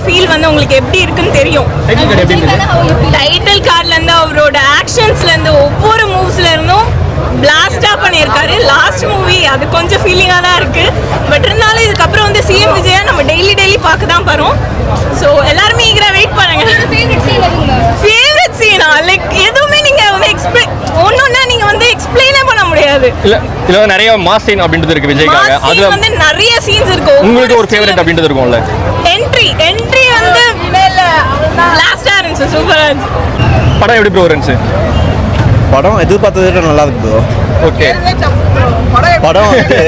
Feel வந்து உங்களுக்கு எப்படி இருக்குன்னு தெரியும். டைட்டில் கார்ட்ல இருந்து அவரோட ஆக்ஷன்ஸ்ல இருந்து ஒவ்வொரு மூவ்ஸ்ல இருந்தும் பிளாஸ்டா பண்ணியிருக்காரு. லாஸ்ட் மூவி அது கொஞ்சம் ஃபீலிங்காக தான் இருக்கு. பட் இருந்தாலும் இதுக்கப்புறம் வந்து சிஎம் விஜயா நம்ம டெய்லி பார்க்க தான் போறோம். ஸோ எல்லாருமே ஈகரா வெயிட் பண்ணுங்க. ஃபேவரட் சீனா லைக் எதுவுமே நீங்க வந்து ஒன்னொன்னா நீங்க வந்து எக்ஸ்பிளைனே பண்ண முடியாது. இல்ல நிறைய மாஸ் சீன் அப்படின்றது இருக்கு விஜய்க்காக. அதுல வந்து நிறைய சீன்ஸ் இருக்கு. உங்களுக்கு ஒரு ஃபேவரட் அப்படின்றது இருக்கும்ல? என்ட்ரி வந்து பிளாஸ்டா இருந்துச்சு, சூப்பரா இருந்துச்சு. படம் எப்படி ப்ரோ இருந்துச்சு? படம் எதிர்பார்த்தது நல்லா இருக்கு ப்ரோ. ஓகே படம் வந்து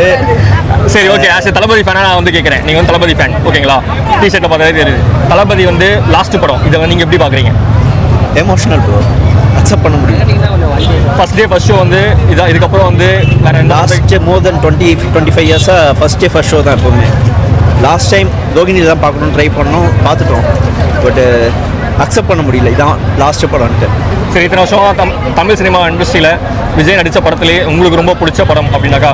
சரி ஓகே. ஆஸ் எ தளபதி ஃபேனா நான் வந்து கேட்குறேன். நீங்கள் வந்து தளபதி ஃபேன் ஓகேங்களா? டிஷர்ட்டை பார்த்தாலே தெரியுது. தளபதி வந்து லாஸ்ட் படம் இதை வந்து நீங்கள் எப்படி பார்க்குறீங்க? எமோஷனல் ப்ரோ, அக்செப்ட் பண்ண முடியும். ஃபர்ஸ்ட் டே ஃபர்ஸ்ட் ஷோ வந்து இதுக்கப்புறம் வந்து லாஸ்ட் மோர் தென் 25 இயர்ஸாக ஃபர்ஸ்ட் டே ஃபர்ஸ்ட் ஷோ தான் எப்போவுமே. லாஸ்ட் டைம் ரோகிணி தான் பார்க்கணும்னு ட்ரை பண்ணோம், பார்த்துட்டோம். பட்டு அக்செப்ட் பண்ண முடியல, இதான் லாஸ்ட் படம்ட்டு. சரி, இத்தனை வருஷம் தமிழ் சினிமா இண்டஸ்ட்ரியில் விஜய் நடித்த படத்துலேயே உங்களுக்கு ரொம்ப பிடிச்ச படம் அப்படின்னாக்கா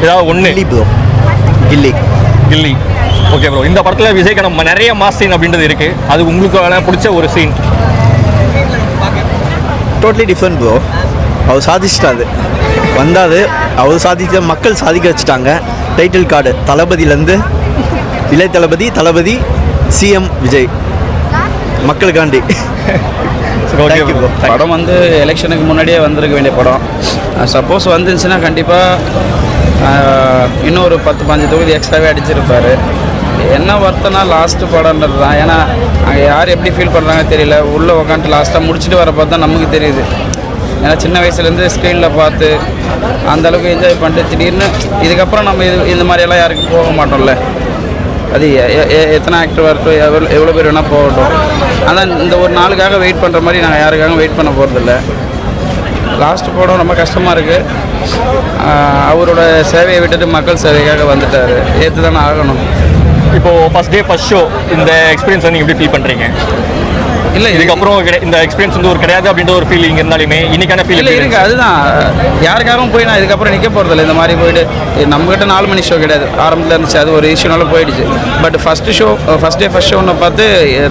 ஏதாவது ஒன்று? கில்லி ப்ரோ, கில்லி. ஓகே ப்ரோ, இந்த படத்தில் விஜய்க்கு நம்ம நிறைய மாஸ் சீன் அப்படின்றது இருக்குது. அது உங்களுக்கு பிடிச்ச ஒரு சீன்? Totally different bro. அவர் சாதிச்சிட்டாரு, வந்தாது அவர் சாதிக்க, மக்கள் சாதிக்க வச்சுட்டாங்க. டைட்டில் கார்டு தளபதியிலேருந்து இளைய தளபதி சிஎம் விஜய் மக்களுக்காண்டி. படம் வந்து எலெக்ஷனுக்கு முன்னாடியே வந்திருக்க வேண்டிய படம். சப்போஸ் வந்துருந்துச்சுன்னா கண்டிப்பாக இன்னும் ஒரு 10-15 தொகுதி எக்ஸ்ட்ராவே அடிச்சிருப்பார். என்ன வருத்தம்னா லாஸ்ட்டு படம்ன்றது தான். ஏன்னா அங்கே யார் எப்படி ஃபீல் பண்ணுறாங்க தெரியல. உள்ளே உக்காந்துட்டு லாஸ்ட்டாக முடிச்சுட்டு வரப்போ தான் நமக்கு தெரியுது. ஏன்னா சின்ன வயசுலேருந்து ஸ்க்ரீனில் பார்த்து அந்தளவுக்கு என்ஜாய் பண்ணிட்டு திடீர்னு இதுக்கப்புறம் நம்ம இந்த மாதிரியெல்லாம் யாருக்கும் போக மாட்டோம்ல. அது எத்தனை ஆக்டர் வரட்டும், எவ்வளோ பேர் வேணால் போகட்டும். ஆனால் இந்த ஒரு நாளுக்காக வெயிட் பண்ணுற மாதிரி நாங்கள் யாருக்காக வெயிட் பண்ண போகிறதில்ல. லாஸ்ட் படம் ரொம்ப கஷ்டமாக இருக்குது. அவரோட சேவையை விட்டுட்டு மக்கள் சேவைக்காக வந்துட்டார், ஏற்று தானே ஆகணும். இப்போது ஃபர்ஸ்ட் டே ஃபர்ஸ்ட் ஷோ இந்த எக்ஸ்பீரியன்ஸ் வந்து எப்படி ஃபீல் பண்ணுறீங்க? இல்லை இதுக்கப்புறம் இந்த எக்ஸ்பீரியன்ஸ் வந்து ஒரு கிடையாது அப்படின்ற ஒரு ஃபீலிங் இருந்தாலுமே இன்னைக்கான ஃபீல் இல்லை இருக்குது. அதுதான் யாருக்காகவும் போய் நான் இதுக்கப்புறம் நிற்க போகிறதில்ல. இந்த மாதிரி போயிட்டு நம்மகிட்ட 4 மணி ஷோ கிடையாது, ஆரம்பத்தில் இருந்துச்சு. அது ஒரு இஷ்யூனால போயிடுச்சு. பட் ஃபஸ்ட் டே ஃபஸ்ட் ஷோன்னு பார்த்து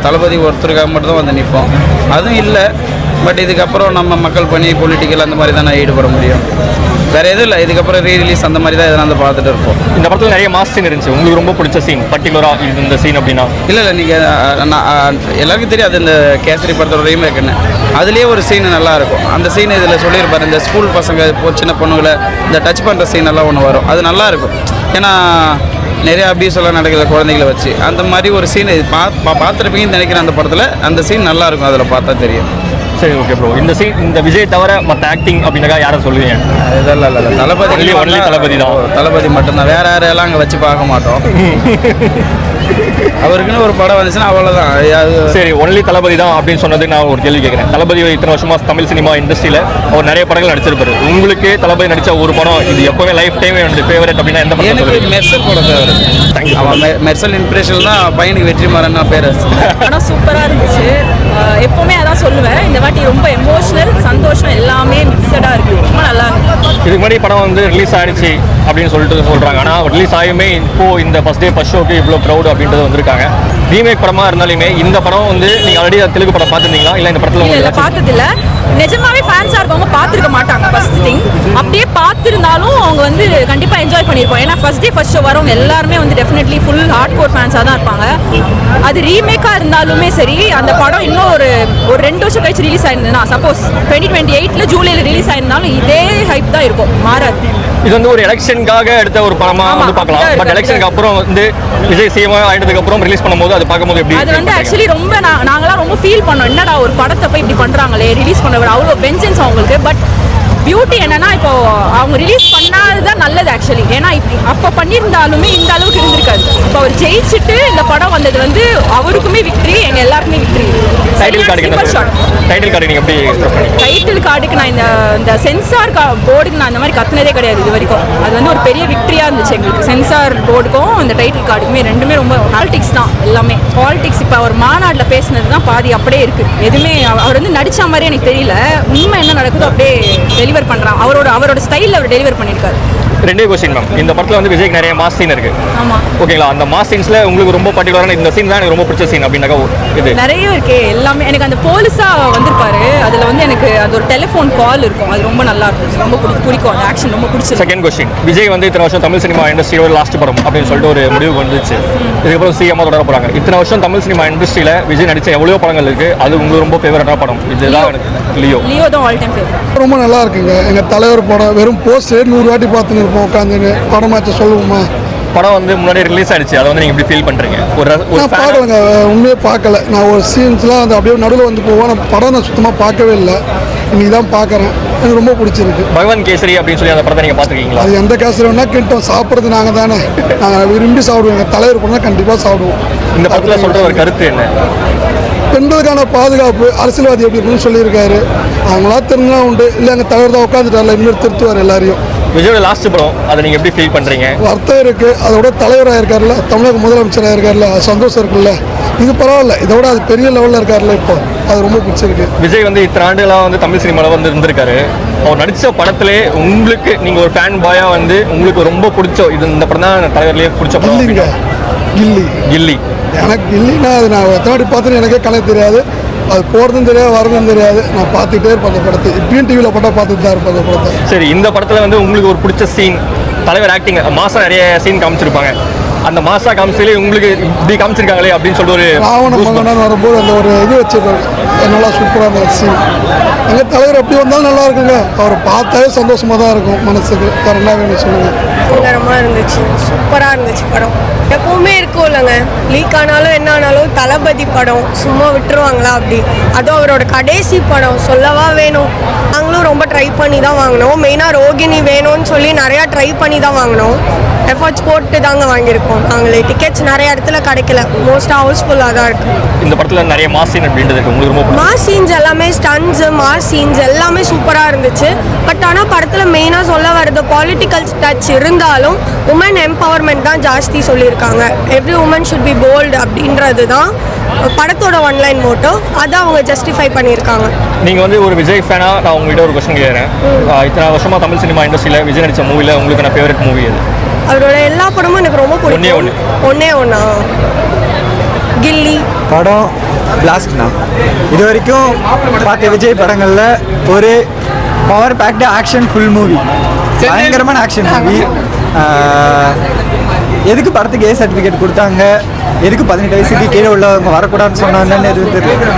தளபதி ஒருத்தருக்காக மட்டும் தான் வந்து நிற்போம். அதுவும் இல்லை. பட் இதுக்கப்புறம் நம்ம மக்கள் பணி, பொலிட்டிக்கல் அந்த மாதிரி தான் நான் ஈடுபட முடியும். வேறு எதுவும் இல்லை. இதுக்கப்புறம் ரீரிலீஸ் அந்த மாதிரி தான் எதனா வந்து பார்த்துட்டு இருப்போம். இந்த படத்தில் நிறைய மாஸ் சீன் இருந்துச்சு. உங்களுக்கு ரொம்ப பிடிச்ச சீன் பர்டிகுலராக இந்த சீன் அப்படின்னா? இல்லை நீங்கள் எல்லாருக்கும் தெரியாது இந்த கேசரி படத்தோட ரீமேக்குன்னு. அதுலேயே ஒரு சீன் நல்லாயிருக்கும். அந்த சீன் இதில் சொல்லியிருப்பார். இந்த ஸ்கூல் பசங்க சின்ன பொண்ணுகளை இந்த டச் பண்ணுற சீன் எல்லாம் ஒன்று வரும். அது நல்லாயிருக்கும். ஏன்னா நிறையா அபியூஸ் எல்லாம் நடக்குது குழந்தைகளை வச்சு. அந்த மாதிரி ஒரு சீன் பார்த்துருப்பீங்கன்னு நினைக்கிறேன். அந்த படத்தில் அந்த சீன் நல்லாயிருக்கும், அதில் பார்த்தா தெரியும். சரி ஓகே ப்ரோ, இந்த விஜய் தவிர மற்ற ஆக்டிங் அப்படின்னாக்கா யாரை சொல்லுவீங்க? இதெல்லாம் இல்லை, தளபதி தான். தளபதி மட்டும்தான், வேற யாரையெல்லாம் அங்கே வச்சு பார்க்க மாட்டோம். அவருக்குன்னு ஒரு படம் வந்துச்சுன்னா அவ்வளோதான். சரி, ஒன்லி தளபதி தான் அப்படின்னு சொன்னது நான் ஒரு கேள்வி கேட்குறேன். தளபதி இத்தனை வருஷமா தமிழ் சினிமா இண்டஸ்ட்ரியில் அவர் நிறைய படங்கள் நடிச்சிருப்பாரு. உங்களுக்கு தளபதி நடித்த ஒரு படம் இது எப்பவுமே லைஃப் டைம் என்னோட ஃபேவரட் அப்படின்னா எந்த படம்? எனக்கு மெர்சல் படம் ஃபேவரட். தேங்க்யூ. அவன் மெர்சல் இன்ஸ்பிரேஷன் தான் பையனுக்கு வெற்றிமாறன் பேர். படம் சூப்பராக இருந்துச்சு. எப்பவுமே அதான் சொல்லுவேன். இந்த வாட்டி ரொம்ப எமோஷனல், சந்தோஷம் எல்லாமே மிக்சடாக இருக்குது. ரொம்ப நல்லா இருக்கு. இதுக்கு முன்னாடி படம் வந்து ரிலீஸ் ஆகிடுச்சு அப்படின்னு சொல்கிறாங்க. ஆனால் ரிலீஸ் ஆகியுமே இப்போது இந்த ஃபர்ஸ்ட் டே ஃபர்ஸ்ட் ஷோக்கு இவ்வளோ க்ரௌட் அப்படின்றது வந்திருக்காங்க. ரீமேக் படமாக இருந்தாலுமே இந்த படம் வந்து நீங்கள் ஆல்ரெடி தெலுங்கு படம் பார்த்துருந்தீங்களா? இல்லை இந்த படத்தில் உங்களுக்கு பார்த்ததில்ல. நிஜமாவே ஃபேன்ஸாக இருக்கவங்க பார்த்துருக்க மாட்டாங்க. ஃபர்ஸ்ட் திங் அப்படியே பார்த்துருந்தாலும் அவங்க வந்து கண்டிப்பாக என்ஜாய் பண்ணியிருப்போம். ஏன்னா ஃபர்ஸ்ட் டே ஃபர்ஸ்ட் ஷோ வரவங்க எல்லாருமே வந்து டெஃபினெட்லி ஃபுல் ஹார்ட் கோர் ஃபேன்ஸாக தான் இருப்பாங்க. அது ரீமேக்காக இருந்தாலுமே சரி, அந்த படம் இன்னும் ஒரு 2 வருஷம் கழிச்சு ரிலீஸ் ஆயிருந்ததுன்னா, சப்போஸ் 2028 ஜூலையில் ரிலீஸ் ஆயிருந்தாலும் இதே ஹைப் தான் இருக்கும், மாறாது. இது வந்து ஒரு எலெக்ஷனுக்காக எடுத்த ஒரு படமாக வந்து பார்க்கலாம். பட் எலெக்ஷனுக்கு அப்புறம் வந்து விஜய் சிஎம் ஆயிட்டதுக்கு அப்புறம் ரிலீஸ் பண்ணும்போது அது பார்க்கும்போது எப்படி? அது வந்து ஆக்சுவலி ரொம்ப நாங்களாம் ரொம்ப ஃபீல் பண்ணோம். என்னடா ஒரு படத்தை போய் இப்படி பண்ணுறாங்களே, ரிலீஸ் பண்ண அவ்வளோ வெஞ்சன்ஸ் அவங்களுக்கு. பட் பியூட்டி என்னன்னா, இப்போ அவங்க ரிலீஸ் பண்ணாதான் நல்லது ஆக்சுவலி. ஏன்னா அப்போ பண்ணியிருந்தாலுமே இந்த அளவுக்கு இருந்திருக்காது. இப்போ அவர் ஜெயிச்சுட்டு இந்த படம் வந்தது வந்து அவருக்குமே விக்ட்ரி, எங்கள் எல்லாருக்குமே விக்ட்ரி. டைட்டில் கார்டு நீங்கள் எப்படி? டைட்டில் கார்டுக்கு நான் இந்த சென்சார் போர்டுக்கு நான் அந்த மாதிரி கத்துனதே கிடையாது இது வரைக்கும். அது வந்து ஒரு பெரிய விக்ட்ரியாக இருந்துச்சு எங்களுக்கு. சென்சார் போர்டுக்கும் அந்த டைட்டில் கார்டுக்குமே ரெண்டுமே ரொம்ப பாலிடிக்ஸ் தான். எல்லாமே பாலிடிக்ஸ். இப்போ அவர் மாநாட்டில் பேசினது தான் பாதி அப்படியே இருக்குது. எதுவுமே அவர் வந்து நடித்த மாதிரி எனக்கு தெரியல. உண்மை என்ன நடக்குதோ அப்படியே டெலிவர் பண்ணுறான். அவரோட ஸ்டைலில் அவர் டெலிவர் பண்ணியிருக்காரு. ரெண்டே கொஸ்டின் மேம். இந்த படத்தில் வந்து விஜய்க்கு நிறைய மாஸ் சீன் இருக்கு. ஆமாம். ஓகேங்களா, அந்த மாஸ் சீன்ஸ்ல உங்களுக்கு ரொம்ப பர்டிகுலரான இந்த சீன் தான் எனக்கு ரொம்ப பிடிச்ச சீன் அப்படின்னாக்கா இது நிறைய இருக்கே. எல்லாமே எனக்கு அந்த போலீஸா வந்திருப்பாரு, அதில் வந்து எனக்கு அது ஒரு டெலிஃபோன் கால் இருக்கும், அது ரொம்ப நல்லா இருக்கும், ரொம்ப பிடிக்கும், அந்த ஆக்ஷன் ரொம்ப பிடிச்சிருக்கு. செகண்ட் கொஸ்டின், விஜய் வந்து இத்தனை வருஷம் தமிழ் சினிமா இண்டஸ்ட்ரியோட லாஸ்ட் படம் அப்படின்னு சொல்லிட்டு ஒரு முடிவுக்கு வந்துச்சு. இதுக்கப்புறம் சிஎம்மா தொடர போறாங்க. இத்தனை வருஷம் தமிழ் சினிமா இண்டஸ்ட்ரியில விஜய் நடிச்ச எவ்வளோ படங்கள் இருக்கு, அது உங்களுக்கு ரொம்ப ஃபேவரட்டான படம் இதுதான் எனக்கு. லியோ தான் ஆல் டைம் ஃபேவரட். ரொம்ப நல்லா இருக்குங்க. எங்கள் தலைவர் படம் வெறும் போஸ்டே 100 வாட்டி பார்த்துன்னு இருப்போம் உட்காந்துன்னு. படமாச்ச சொல்லுவோமா, படம் வந்து முன்னாடி ரிலீஸ் ஆயிடுச்சு, அதை வந்து நீங்கள் எப்படி ஃபீல் பண்ணுறீங்க? நான் பார்க்கலங்க, உண்மையே பார்க்கல. நான் ஒரு சீன்ஸ்லாம் அந்த அப்படியே நடுவில் வந்து போவோம். நான் படம் நான் சுத்தமாக பார்க்கவே இல்லை, இன்னைக்கு தான் பார்க்குறேன். எனக்கு ரொம்ப பிடிச்சிருக்கு. பகவான் கேசரி அப்படின்னு சொல்லி அந்த படத்தை நீங்கள் பார்த்துருக்கீங்களா? அது எந்த கேசரி வேணால் கிட்டோம், சாப்பிட்றது நாங்கள் தானே, நாங்கள் விரும்பி சாப்பிடுவோம். எங்கள் தலைவர் படம் கண்டிப்பாக சாப்பிடுவோம். இந்த படத்தில் சொல்கிற ஒரு கருத்து என்ன? பெண்களுக்கான பாதுகாப்பு, அரசியல்வாதி எப்படி இருக்குன்னு சொல்லியிருக்காரு. அவங்களா தெரிஞ்சா உண்டு, இல்லை எங்கள் தலைவர் தான் உட்காந்துட்டார்ல, இன்னொரு திருத்துவார் எல்லாரையும். விஜயோட லாஸ்ட் படம், அதை நீங்கள் எப்படி ஃபீல் பண்ணுறீங்க? அர்த்தம் இருக்குது, அதோட தலைவராக இருக்கார்ல, தமிழக முதலமைச்சராக இருக்கார்ல, அது சந்தோஷம் இருக்குல்ல. இது பரவாயில்ல, இதோட அது பெரிய லெவலில் இருக்கார்ல, இப்போ அது ரொம்ப பிடிச்சிருக்கு. விஜய் வந்து இத்தனை ஆண்டுகளாக வந்து தமிழ் சினிமாவில் வந்து இருந்திருக்காரு. அவர் நடித்த படத்திலே உங்களுக்கு நீங்கள் ஒரு ஃபேன் பாயாக வந்து உங்களுக்கு ரொம்ப பிடிச்ச இது இந்த படம் தான் தலைவர்லேயே பிடிச்ச படம்? கில்லிங்க, கில்லி. எனக்கு கில்லினா அது நான் எத்தனை வாட்டி பார்த்துன்னு எனக்கே கணக்கு தெரியாது. அது போகிறதும் தெரியாது, வரதும் தெரியாது. நான் பார்த்துக்கிட்டே இருப்பேன் அந்த படத்தை. இப்பயும் டிவியில் போட்டால் பார்த்துட்டு தான் இருப்பேன் அந்த படத்தை. சரி, இந்த படத்தில் வந்து உங்களுக்கு ஒரு பிடிச்ச சீன், தலைவர் ஆக்டிங் மாதம் நிறைய சீன் காமிச்சிருப்பாங்க, அந்த மாசா காமிச்சிலே உங்களுக்கு இப்படி காமிச்சிருக்காங்களே அப்படின்னு சொல்லிட்டு ஒரு ராவண மகனான்னு வரும்போது அந்த ஒரு இது வச்சிருக்காரு, நல்லா சூப்பராக அந்த சீன். எங்கள் தலைவர் எப்படி வந்தாலும் நல்லா இருக்குங்க, அவரை பார்த்தாலே சந்தோஷமாக தான் இருக்கும் மனசுக்கு. வேறு என்ன வேணும் சொல்லுங்கள். பயங்கரமாக இருந்துச்சு, சூப்பராக இருந்துச்சு படம். எப்பவுமே இருக்கும் இல்லைங்க, லீக் ஆனாலும் என்ன ஆனாலும் தளபதி படம் சும்மா விட்டுருவாங்களா அப்படி. அதுவும் அவரோட கடைசி படம் சொல்லவா வேணும். நாங்களும் ரொம்ப ட்ரை பண்ணி தான் வாங்கினோம். மெயினாக ரோகிணி வேணும்னு சொல்லி நிறையா ட்ரை பண்ணி தான் வாங்கினோம். எஃபர்ட்ஸ் போட்டு தாங்க வாங்கியிருக்கோம். நாங்களே டிக்கெட்ஸ் நிறைய இடத்துல கிடைக்கல, மோஸ்ட்டாக ஹவுஸ்ஃபுல்லாக தான் இருக்குது. இந்த படத்தில் நிறைய மாஸ் சீன் அப்படின்றது உங்களுக்கு ரொம்ப மாஸ் சீன்ஸ் எல்லாமே, ஸ்டன்ஸு மாஸ் சீன்ஸ் எல்லாமே சூப்பராக இருந்துச்சு. பட் ஆனால் படத்தில் மெயினாக சொல்ல வர்றது பொலிட்டிக்கல் டச் இருந்தாலும் உமன் எம்பவர்மெண்ட் தான் ஜாஸ்தி சொல்லியிருக்காங்க. Every woman should be bold அப்படின்றது தான் படத்தோட ஒன்லைன் மோட்டோ. அதை அவங்க ஜஸ்டிஃபை பண்ணியிருக்காங்க. நீங்கள் வந்து ஒரு விஜய் ஃபேனாக நான் உங்கள்கிட்ட ஒரு கொஸ்டின் கேட்குறேன். இத்தனை வருஷமாக தமிழ் சினிமா இண்டஸ்ட்ரியில் விஜய் நடித்த மூவியில் உங்களுக்கு நான் ஃபேவரட் மூவி அது? அவரோட எல்லா படமும் எனக்கு ரொம்ப பிடிக்கும். ஒன்னே ஒன்றா கில்லி படம் பிளாஸ்ட்னா இது வரைக்கும் பார்த்த விஜய் படங்களில் ஒரு power packed action full movie, பயங்கரமான ஆக்ஷன் மூவி. எதுக்கு படத்துக்கு சர்டிஃபிகேட் கொடுத்தாங்க, எதுக்கு 18 வயசுக்கு கீழே உள்ளவங்க வரக்கூடாதுன்னு சொன்னாங்கன்னு எதுவும் தெரியல.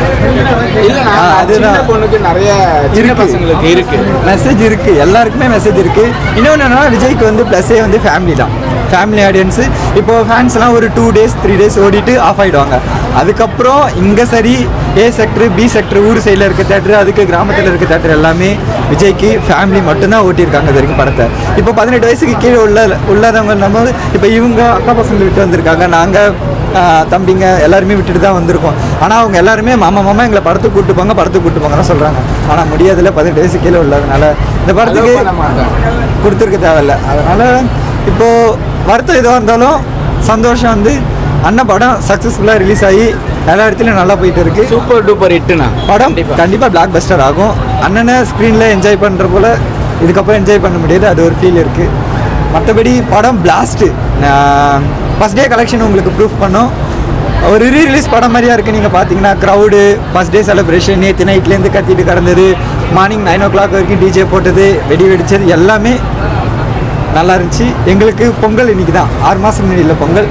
அதுதான் பொண்ணுக்கு நிறைய சின்ன பசங்களுக்கு இருக்கு மெசேஜ் இருக்கு, எல்லாருக்குமே மெசேஜ் இருக்கு. இன்னொன்று என்னன்னா, விஜய்க்கு வந்து ப்ளஸ்ஸே வந்து ஃபேமிலி தான், ஃபேமிலி ஆடியன்ஸு. இப்போது ஃபேன்ஸ்லாம் ஒரு 2 days 3 days ஓடிட்டு ஆஃப் ஆகிடுவாங்க. அதுக்கப்புறம் இங்கே சரி ஏ செக்டரு பி செக்டரு ஊர் சைடில் இருக்க தேட்டரு, அதுக்கு கிராமத்தில் இருக்க தேட்டர் எல்லாமே விஜய்க்கு ஃபேமிலி மட்டும்தான் ஓட்டியிருக்காங்க இது வரைக்கும் படத்தை. இப்போ 18 வயசுக்கு கீழே உள்ளதவங்க நம்ம இப்போ இவங்க அக்கா பசங்களை விட்டு வந்திருக்காங்க, நாங்கள் தம்பிங்க எல்லாருமே விட்டுட்டு தான் வந்திருக்கோம். ஆனால் அவங்க எல்லாருமே மாமா எங்களை படத்துக்கு கூப்பிட்டு போங்கன்னு சொல்கிறாங்க. ஆனால் முடியாதுல 18 வயசு கீழே உள்ளதுனால இந்த படத்துக்கு கொடுத்துருக்க தேவையில்ல. அதனால் இப்போது வருத்தம் எதுவாக இருந்தாலும் சந்தோஷம் வந்து அண்ணன் படம் சக்ஸஸ்ஃபுல்லாக ரிலீஸ் ஆகி எல்லா இடத்துலையும் நல்லா போயிட்டு இருக்கு. சூப்பர் டூப்பர் ஹிட்டுண்ணா. படம் கண்டிப்பாக பிளாக் பஸ்டர் ஆகும். அண்ணனை ஸ்க்ரீனில் என்ஜாய் பண்ணுற போல் இதுக்கப்புறம் என்ஜாய் பண்ண முடியாது, அது ஒரு ஃபீல் இருக்குது. மற்றபடி படம் பிளாஸ்ட்டு. ஃபஸ்ட் டே கலெக்ஷன் உங்களுக்கு ப்ரூஃப் பண்ணோம். ஒரு ரீரிலீஸ் படம் மாதிரியா இருக்குது. நீங்கள் பார்த்தீங்கன்னா க்ரௌடு, ஃபஸ்ட் டே செலிப்ரேஷன், நேற்று நைட்லேருந்து கத்திட்டு கிடந்தது, மார்னிங் 9 o'clock வரைக்கும் டிஜே போட்டது, வெடி வெடிச்சது எல்லாமே நல்லா இருந்துச்சு. எங்களுக்கு பொங்கல் இன்னைக்கு தான், 6 மாதம் முன்னாடி இல்லை பொங்கல்,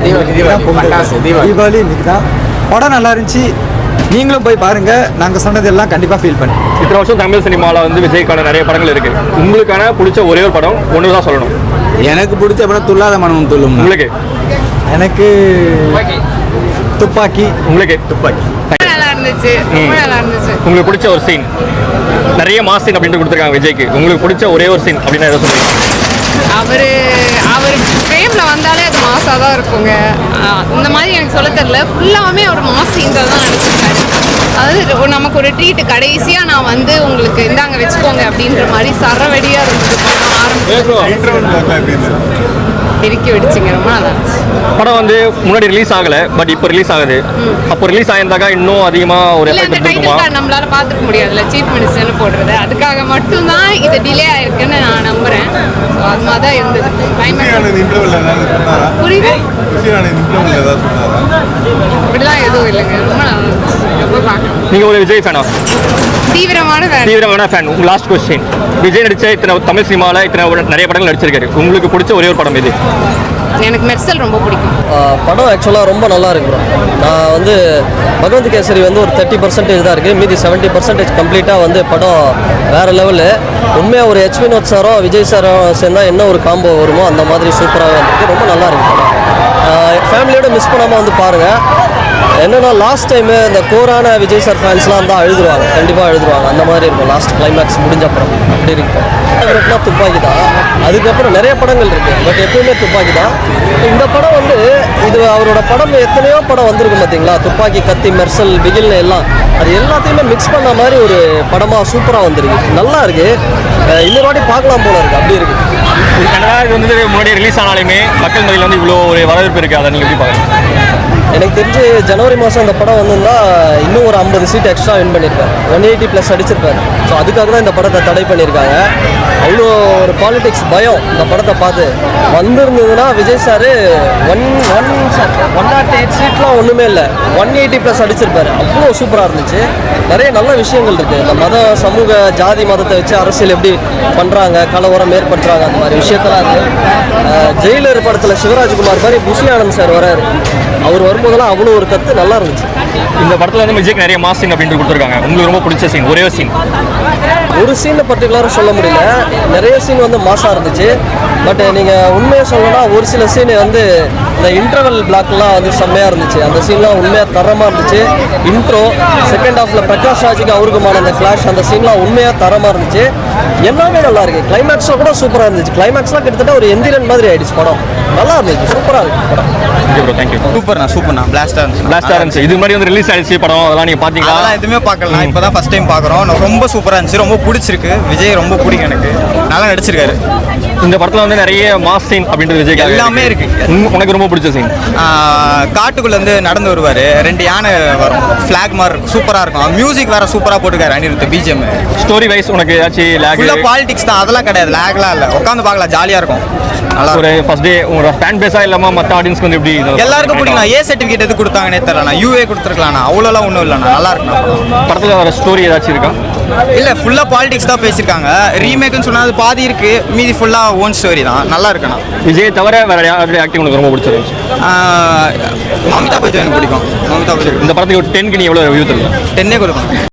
தீபாவளி இன்னைக்கு தான். படம் நல்லா இருந்துச்சு, நீங்களும் போய் பாருங்கள். நாங்கள் சொன்னதெல்லாம் கண்டிப்பாக ஃபீல் பண்ணி. இத்தனை வருஷம் தமிழ் சினிமாவில் வந்து விஜய்க்கான நிறைய படங்கள் இருக்குது. உங்களுக்கான பிடிச்ச ஒரே ஒரு படம் ஒன்று தான் சொல்லணும். எனக்கு பிடிச்ச படம் துள்ளாத மனம் துள்ளும். உங்களுக்கு? எனக்கு துப்பாக்கி. உங்களுக்கு? துப்பாக்கி நல்லா இருந்துச்சு, ரொம்ப நல்லா இருந்துச்சு. உங்களுக்கு பிடிச்ச ஒரு சீன்? நிறைய மாஸ் சீன் அப்படின்ட்டு கொடுத்துருக்காங்க விஜய்க்கு. உங்களுக்கு பிடிச்ச ஒரே ஒரு சீன் அப்படின்னா எதை சொல்லுவீங்க? அவர் ஃப்ரேமில் வந்தாலே அது மாசாக தான் இருக்குங்க. இந்த மாதிரி எனக்கு சொல்ல தெரியல, ஃபுல்லாகவே ஒரு மாஸ் சீன்ஸாக தான் நடிச்சிருக்காரு. அதாவது நமக்கு ஒரு ட்ரீட் கடைசியாக நான் வந்து உங்களுக்கு இந்தாங்க வச்சுக்கோங்க அப்படின்ற மாதிரி சரவெடியாக இருந்தது. இறுக்கி வெடிச்சிங்க, ரொம்ப நல்லா இருந்துச்சு. படம் வந்து முன்னாடி ரிலீஸ் ஆகலை, பட் இப்போ ரிலீஸ் ஆகுது. அப்போ ரிலீஸ் ஆயிருந்தாக்கா இன்னும் அதிகமாக ஒரு இல்லை எஃபெக்ட் அந்த டைட்டில் இருக்குமா? கார்டு நம்மளால பார்த்துக்க முடியாதுல்ல, சீஃப் மினிஸ்டர்னு போடுறது. அதுக்காக மட்டும்தான் இது டிலே ஆயிருக்குன்னு நான் நம்புறேன். அது மாதிரி தான் இருந்தது. புரியுது, அப்படிலாம் எதுவும் இல்லைங்க. ரொம்ப நல்லா இருந்துச்சு. ரொம்ப பார்க்கணும். நீங்கள் ஒரு விஜய் ஃபேனா? தீவிரமான ஃபேன். உங்கள் லாஸ்ட் கொஸ்டின், விஜய் நடித்த இத்தனை தமிழ் சினிமாவில் இத்தனை நிறைய படங்கள் நடிச்சிருக்காரு, உங்களுக்கு பிடிச்ச ஒரே ஒரு படம் எது? எனக்கு மெர்சல் ரொம்ப பிடிக்கும். படம் ஆக்சுவலாக ரொம்ப நல்லா இருக்கு ப்ரோ. நான் வந்து பகவந்த் கேசரி வந்து ஒரு 30% தான் இருக்குது, மீதி 70% கம்ப்ளீட்டாக வந்து படம் வேறு லெவலு. உண்மையாக ஒரு ஹெச் வினோத் சாரோ விஜய் சாரோ சேர்ந்தா என்ன ஒரு காம்போ வருமோ அந்த மாதிரி சூப்பராக வந்துருக்கு. ரொம்ப நல்லா இருக்கு படம். ஃபேமிலியோட மிஸ் பண்ணாமல் வந்து பாருங்கள். என்னென்னா லாஸ்ட் டைமு இந்த கோரான விஜய் சார் ஃபேன்ஸ்லாம் வந்து அழுதுருவாங்க, கண்டிப்பாக அழுதுருவாங்க. அந்த மாதிரி இருக்கும் லாஸ்ட் கிளைமேக்ஸ் முடிஞ்ச அப்புறம். அப்படி இருக்கும். ஃபேவரட்னா துப்பாக்கி தான். அதுக்கப்புறம் நிறைய படங்கள் இருக்குது, பட் எப்பவுமே துப்பாக்கி தான். இந்த படம் வந்து இது அவரோட படம் எத்தனையோ படம் வந்திருக்கு பார்த்தீங்களா, துப்பாக்கி, கத்தி, மெர்சல், பிகில்னு எல்லாம். அது எல்லாத்தையுமே மிக்ஸ் பண்ண மாதிரி ஒரு படமாக சூப்பராக வந்திருக்கு. நல்லா இருக்குது. இன்னொரு வாட்டி பார்க்கலாம் போல இருக்குது. அப்படி இருக்குது. கனடா இது வந்து முன்னாடி ரிலீஸ் ஆனாலுமே மக்கள் மத்தியில் வந்து இவ்வளோ ஒரு வரவேற்பு இருக்குது, அதை நீங்கள் எப்படி பார்க்குறீங்க? எனக்கு தெரிஞ்சு ஜனவரி மாதம் அந்த படம் வந்திருந்தா இன்னும் ஒரு 50 சீட் எக்ஸ்ட்ரா வின் பண்ணியிருப்பார். 180+ அடிச்சிருப்பார். ஸோ அதுக்காக தான் இந்த படத்தை தடை பண்ணியிருக்காங்க. அவ்வளோ ஒரு பாலிடிக்ஸ் பயம் இந்த படத்தை பார்த்து. வந்திருந்ததுன்னா விஜய் சார் 108 சீட்லாம் ஒன்றுமே இல்லை, 180+ அடிச்சிருப்பார். அவ்வளோ சூப்பராக இருந்துச்சு. நிறைய நல்ல விஷயங்கள் இருக்குது. இந்த மத சமூக ஜாதி மதத்தை வச்சு அரசியல் எப்படி பண்ணுறாங்க, கலவரம் ஏற்படுத்துகிறாங்க, அந்த மாதிரி விஷயத்தெல்லாம் இருக்குது. ஜெயிலர் படத்தில் சிவராஜ்குமார் மாதிரி புஷி ஆனந்த் சார் வராரு. அவர் வரும்போதெல்லாம் அவ்வளோ ஒரு கத்து நல்லா இருந்துச்சு. இந்த படத்தில் வந்து விஜய்க்கு நிறைய மாஸ் சீன் அப்படின்ட்டு கொடுத்துருக்காங்க. உங்களுக்கு ரொம்ப பிடிச்ச சீன் ஒரே சீன்? ஒரு சீனை பர்டிகுலராக சொல்ல முடியல, நிறைய சீன் வந்து மாசாக இருந்துச்சு. பட் நீங்கள் உண்மையாக சொல்லணும்னா ஒரு சில சீன் வந்து இந்த இன்டர்வல் பிளாக்லாம் வந்து செம்மையாக இருந்துச்சு. அந்த சீன்லாம் உண்மையாக தரமாக இருந்துச்சு. இன்ட்ரோ செகண்ட் ஹாஃபில் பிரகாஷ் ராஜுக்கு அவருக்குமான அந்த கிளாஷ், அந்த சீன்லாம் உண்மையாக தரமாக இருந்துச்சு. எல்லாமே நல்லா இருக்கு. கிளைமேக்ஸில் கூட சூப்பராக இருந்துச்சு. கிளைமேக்ஸ்லாம் கிட்டத்தட்ட ஒரு எந்திரன் மாதிரி ஆயிடுச்சு படம். நல்லா இருந்துச்சு, சூப்பராக இருக்கு படம். தேங்க்யூ. சூப்பர்ண்ணா பிளாஸ்டாக இருந்துச்சு. இது மாதிரி வந்து ரிலீஸ் ஆயிடுச்சு படம், அதெல்லாம் நீங்கள் பார்த்தீங்களா? அதெல்லாம் எதுவுமே பார்க்கலாம். இப்போ தான் ஃபஸ்ட் டைம் பார்க்குறோம். ரொம்ப சூப்பராக இருந்துச்சு, ரொம்ப பிடிச்சிருக்கு. விஜய் ரொம்ப பிடிக்கும் எனக்கு, நல்லா நடிச்சிருக்காரு. இந்த படத்தில் வந்து நிறைய மாஸ் சீன் அப்படின்றது விஜய் எல்லாமே இருக்கு. உனக்கு ரொம்ப பிடிச்ச சீன்? காட்டுக்குள்ளேருந்து நடந்து வருவார், 2 யானை வரும், ஃப்ளாக் மாதிரி இருக்கும், சூப்பராக இருக்கும். மியூசிக் வேறு சூப்பராக போட்டுக்காரு அனிருத். பிஜிஎம் ஸ்டோரி வைஸ் உனக்கு ஏதாச்சும் லேக்? ஃபுல்லாக பாலிடிக்ஸ் தான், அதெல்லாம் கிடையாது. லேக்லாம் இல்லை, உட்காந்து பார்க்கலாம், ஜாலியாக இருக்கும். நல்லா ஒரு ஃபர்ஸ்ட் டே உங்களோட ஃபேன் பேஸா இல்லாமல் மற்ற ஆடியன்ஸ்க்கு வந்து எப்படி எல்லாருக்கும் பிடிக்கும். ஏ சர்டிஃபிகேட் எது கொடுத்தாங்கன்னே தெரியல. யூஏ கொடுத்துருக்கலாம், அவ்வளோலாம் ஒன்றும் இல்லைண்ணா, நல்லா இருக்குண்ணா. படத்தில் வர ஸ்டோரி ஏதாச்சும் இருக்கா? இல்லை, ஃபுல்லாக பாலிடிக்ஸ் தான் பேசியிருக்காங்க. ரீமேக்குன்னு சொன்னால் அது பாதி இருக்குது, மீதி ஃபுல்லாக ஓன் ஸ்டோரி தான். நல்லா இருக்குண்ணா. விஜய் தவிர வேற யாருடைய ஆக்டிங் உங்களுக்கு ரொம்ப பிடிச்சிருந்துச்சு? அமிதாப் பச்சன் எனக்கு பிடிக்கும். அமிதாப் பச்சன். இந்த படத்துக்கு ஒரு 10க்கு நீ எவ்வளோ ரிவ்யூ தருவீங்க? 10 கொடுக்கும்.